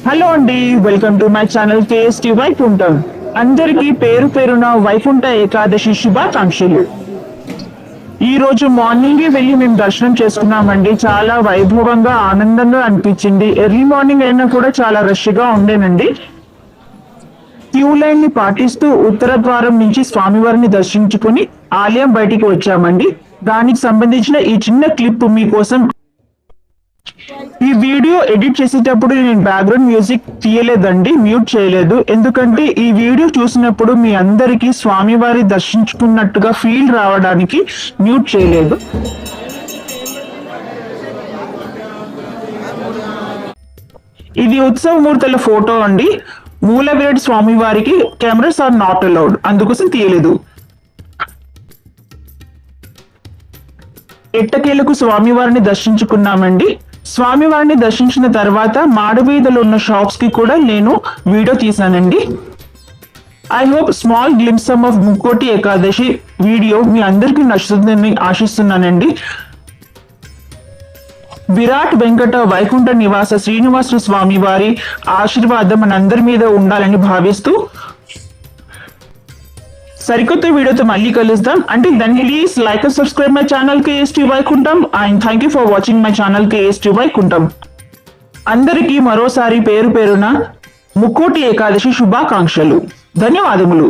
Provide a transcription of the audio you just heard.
Hello అండి, welcome to my channel KST Vaikuntham. అందరికీ పేరు పేరున వైకుంఠ ఏకాదశి శుభాకాంక్షలు. ఈ రోజు మార్నింగే వెళ్ళి మేము దర్శనం చేసుకున్నామండి. చాలా వైభవంగా ఆనందంగా అనిపించింది. ఎర్లీ మార్నింగ్ అయినా కూడా చాలా రష్ గా ఉండేనండి. క్యూ లైన్ ని పాటిస్తూ ఉత్తర ద్వారం నుంచి స్వామివారిని దర్శించుకుని ఆలయం బయటికి వచ్చామండి. దానికి సంబంధించిన ఈ చిన్న క్లిప్ మీకోసం. ఈ వీడియో ఎడిట్ చేసేటప్పుడు నేను బ్యాక్గ్రౌండ్ మ్యూజిక్ తీయలేదండి, మ్యూట్ చేయలేదు. ఎందుకంటే ఈ వీడియో చూసినప్పుడు మీ అందరికీ స్వామివారి దర్శించుకున్నట్టుగా ఫీల్ రావడానికి మ్యూట్ చేయలేదు. ఇది ఉత్సవమూర్తుల ఫోటో అండి. మూలవిరాట్ స్వామివారికి కెమెరాస్ ఆర్ నాట్ అలౌడ్, అందుకోసం తీయలేదు. ఎట్టకేలకు స్వామివారిని దర్శించుకున్నామండి. స్వామివారిని దర్శించిన తర్వాత మాడవీధులో ఉన్న షాప్స్ కి కూడా నేను వీడియో తీసానండి. I hope small glimpse of Mukkoti Ekadashi video మీ అందరికీ నచ్చుతుందని ఆశిస్తున్నానండి. విరాట్ వెంకట వైకుంఠ నివాస శ్రీనివాస స్వామి వారి ఆశీర్వాదం మనందరి మీద ఉండాలని భావిస్తూ సరికొత్త వీడియోతో మళ్ళీ కలుద్దాం. అంటే then please like and subscribe my channel KST Vaikuntham and thank you for watching my channel KST Vaikuntham. అందరికీ మరోసారి పేరు పేరున ముక్కోటి ఏకాదశి శుభాకాంక్షలు. ధన్యవాదములు.